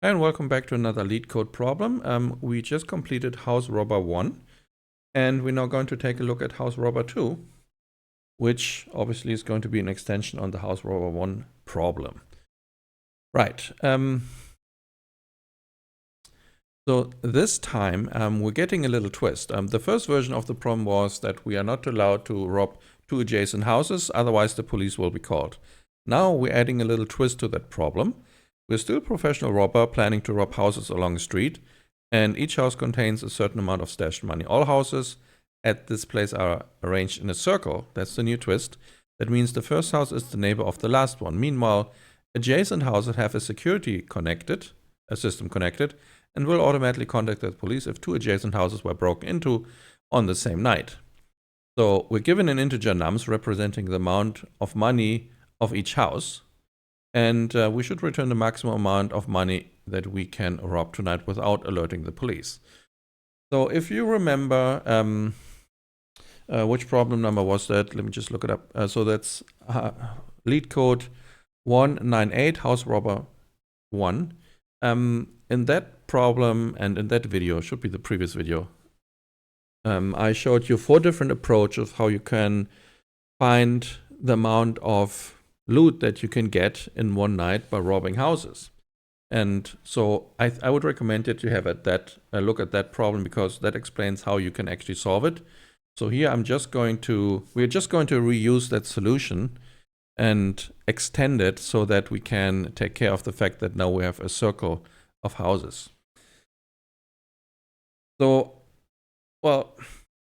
And welcome back to another LeetCode problem. We just completed House Robber 1, and we're now going to take a look at House Robber 2, which obviously is going to be an extension on the House Robber 1 problem. Right. So this time we're getting a little twist. The first version of the problem was that we are not allowed to rob two adjacent houses, otherwise the police will be called. Now we're adding a little twist to that problem. We're still a professional robber planning to rob houses along a street, and each house contains a certain amount of stashed money. All houses at this place are arranged in a circle. That's the new twist. That means the first house is the neighbor of the last one. Meanwhile, adjacent houses have a system connected, and will automatically contact the police if two adjacent houses were broken into on the same night. So we're given an integer nums representing the amount of money of each house. And we should return the maximum amount of money that we can rob tonight without alerting the police. So if you remember, which problem number was that? Let me just look it up. So that's LeetCode 198, House Robber 1. In that problem and in that video, should be the previous video, I showed you 4 different approaches how you can find the amount of loot that you can get in one night by robbing houses. And so I would recommend that you have a look at that problem, because that explains how you can actually solve it. So here we're just going to reuse that solution and extend it so that we can take care of the fact that now we have a circle of houses. So, well,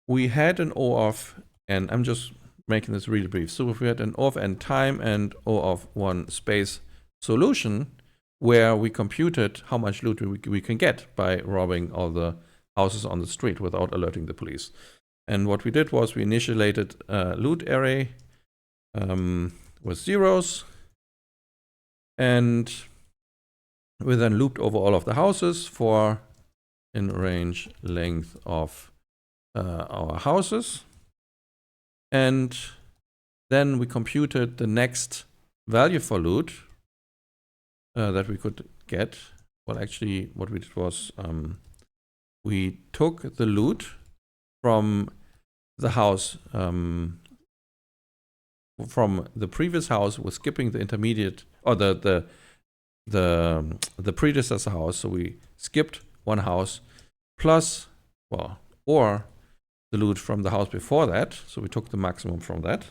we had an O of n. I'm just making this really brief. So if we had an O of n time and O of 1 space solution where we computed how much loot we can get by robbing all the houses on the street without alerting the police. And what we did was we initiated a loot array with zeros, and we then looped over all of the houses for in range length of our houses. And then we computed the next value for loot that we could get. Well, actually, what we did was we took the loot from the house, from the previous house, with skipping the intermediate or the predecessor house. So we skipped one house plus, well, or the loot from the house before that. So we took the maximum from that.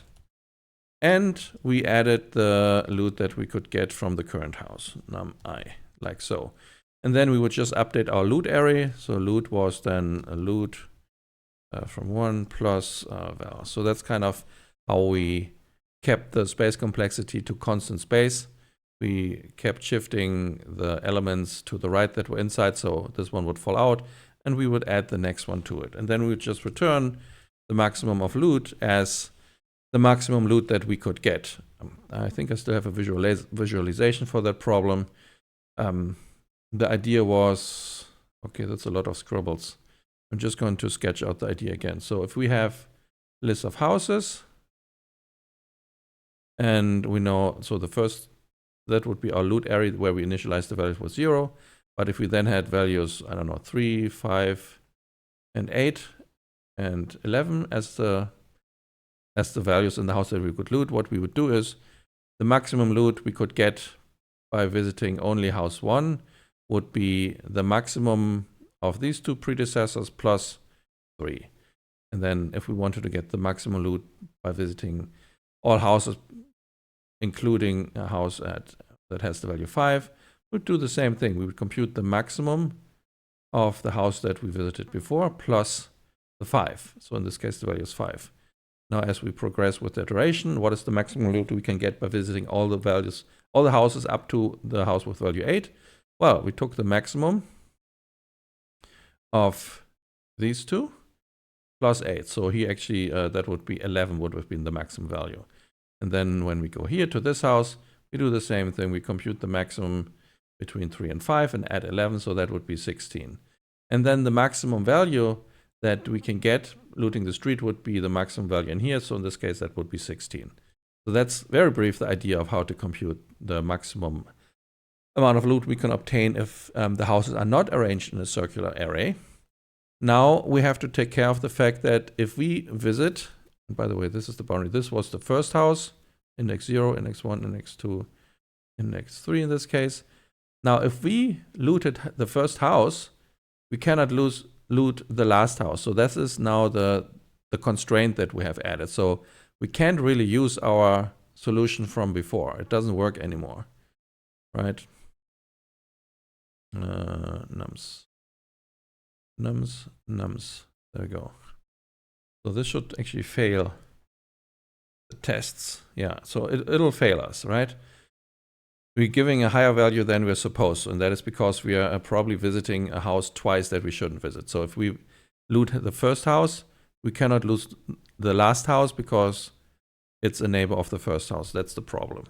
And we added the loot that we could get from the current house, num I, like so. And then we would just update our loot array. So loot was then a loot from 1 plus val. So that's kind of how we kept the space complexity to constant space. We kept shifting the elements to the right that were inside, so this one would fall out, and we would add the next one to it. And then we would just return the maximum of loot as the maximum loot that we could get. I think I still have a visualization for that problem. The idea was, okay, that's a lot of scribbles. I'm just going to sketch out the idea again. So if we have a list of houses, and we know, so the first, that would be our loot area where we initialize the values was 0. But if we then had values, I don't know, 3, 5, and 8, and 11 as the values in the house that we could loot, what we would do is the maximum loot we could get by visiting only house 1 would be the maximum of these 2 predecessors plus 3. And then if we wanted to get the maximum loot by visiting all houses, including a house that has the value 5, we'd do the same thing. We would compute the maximum of the house that we visited before plus the 5. So in this case, the value is 5. Now, as we progress with the iteration, what is the maximum loot we can get by visiting all the houses up to the house with value 8? Well, we took the maximum of these two plus 8. So here actually, that would be 11 would have been the maximum value. And then when we go here to this house, we do the same thing. We compute the maximum between 3 and 5 and add 11, so that would be 16. And then the maximum value that we can get looting the street would be the maximum value in here. So in this case, that would be 16. So that's very brief, the idea of how to compute the maximum amount of loot we can obtain if the houses are not arranged in a circular array. Now we have to take care of the fact that if we visit, and by the way, this is the boundary. This was the first house, index 0, index 1, index 2, index 3 in this case. Now, if we looted the first house, we cannot loot the last house. So this is now the constraint that we have added. So we can't really use our solution from before. It doesn't work anymore, right? Nums. There we go. So this should actually fail the tests. Yeah, so it'll fail us, right? We're giving a higher value than we're supposed to, and that is because we are probably visiting a house twice that we shouldn't visit. So if we loot the first house, we cannot loot the last house because it's a neighbor of the first house. That's the problem.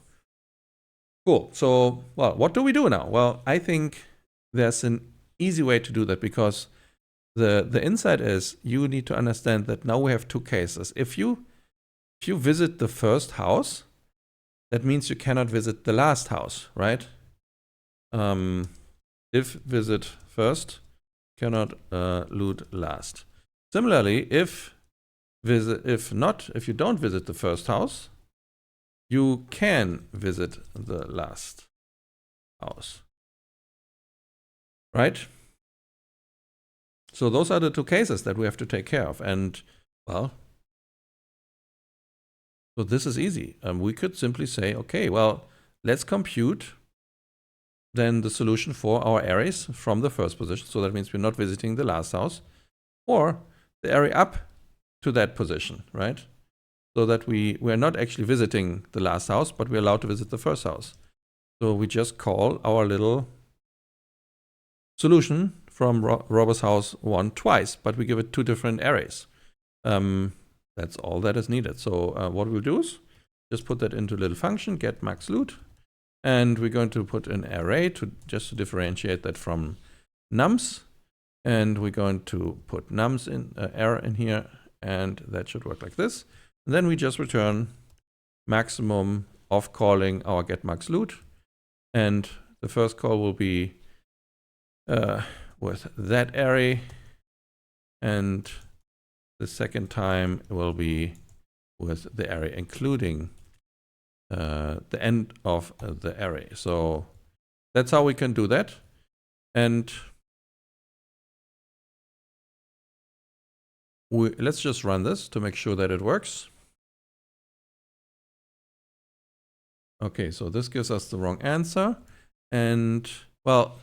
Cool. So, well, what do we do now? Well, I think there's an easy way to do that, because the insight is you need to understand that now we have two cases. If you visit the first house, that means you cannot visit the last house, right? If visit first, cannot loot last. Similarly, if you don't visit the first house, you can visit the last house, right? So those are the two cases that we have to take care of. And well, so this is easy. We could simply say, okay, well, let's compute then the solution for our arrays from the first position. So that means we're not visiting the last house, or the array up to that position, right? So that we're not actually visiting the last house, but we're allowed to visit the first house. So we just call our little solution from robber's house 1 twice, but we give it two different arrays. That's all that is needed. So what we'll do is just put that into a little function, get max loot, and we're going to put an array just to differentiate that from nums, and we're going to put nums in error in here, and that should work like this. And then we just return maximum of calling our get max loot, and the first call will be with that array, and the second time will be with the array including the end of the array. So that's how we can do that. And let's just run this to make sure that it works. Okay, so this gives us the wrong answer. And well,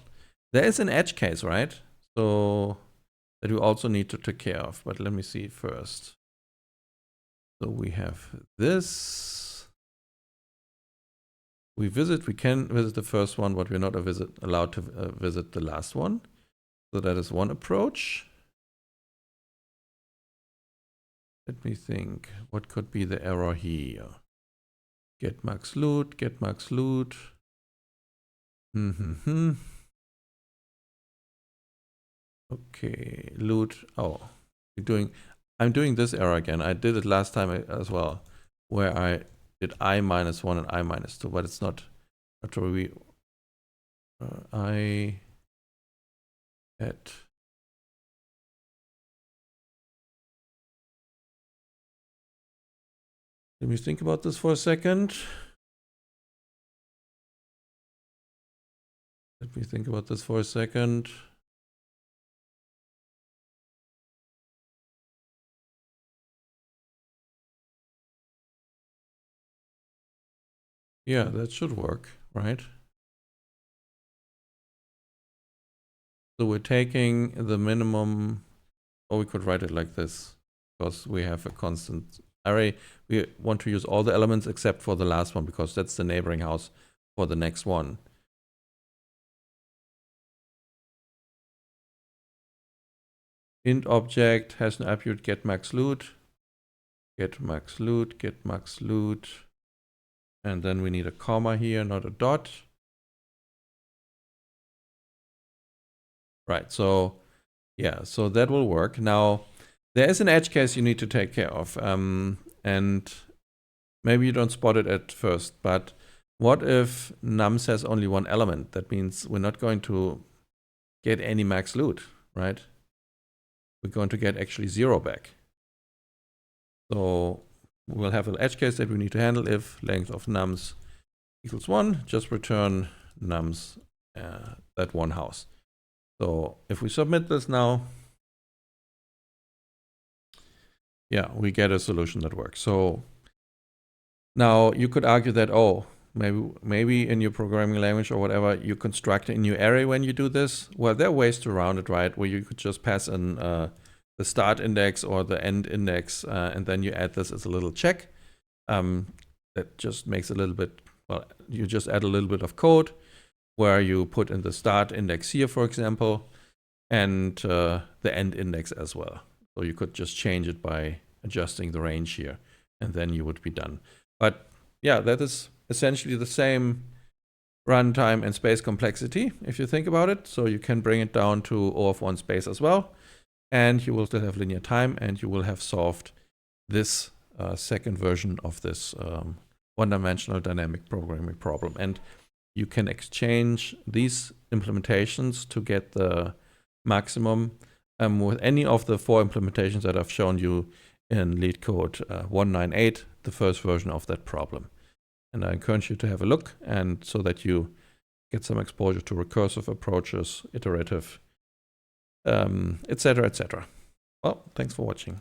there is an edge case, right? So that we also need to take care of. But let me see first. So we have this. We can visit the first one, but we're not allowed to visit the last one. So that is one approach. Let me think. What could be the error here? Get max loot, get max loot. Okay, loot. Oh, I'm doing this error again. I did it last time as well, where I did I-1 and I-2, but it's not really. I at. Let me think about this for a second. Yeah, that should work, right? So we're taking the minimum, or we could write it like this, because we have a constant array. We want to use all the elements except for the last one, because that's the neighboring house for the next one. Int object has an attribute get max loot, get max loot, get max loot. And then we need a comma here, not a dot. Right, so yeah, so that will work. Now, there is an edge case you need to take care of. And maybe you don't spot it at first, but what if nums has only one element? That means we're not going to get any max loot, right? We're going to get actually 0 back. So we'll have an edge case that we need to handle. If length of nums equals 1, just return nums that one house. So if we submit this now, yeah, we get a solution that works. So now you could argue that, oh, maybe in your programming language or whatever, you construct a new array when you do this. Well, there are ways to round it, right? Where you could just pass in the start index or the end index, and then you add this as a little check. That just makes a little bit, well, you just add a little bit of code where you put in the start index here, for example, and the end index as well. So you could just change it by adjusting the range here, and then you would be done. But yeah, that is essentially the same runtime and space complexity, if you think about it. So you can bring it down to O of 1 space as well, and you will still have linear time, and you will have solved this second version of this one-dimensional dynamic programming problem. And you can exchange these implementations to get the maximum with any of the 4 implementations that I've shown you in LeetCode 198, the first version of that problem. And I encourage you to have a look, and so that you get some exposure to recursive approaches, iterative, etc., etc. Well, thanks for watching.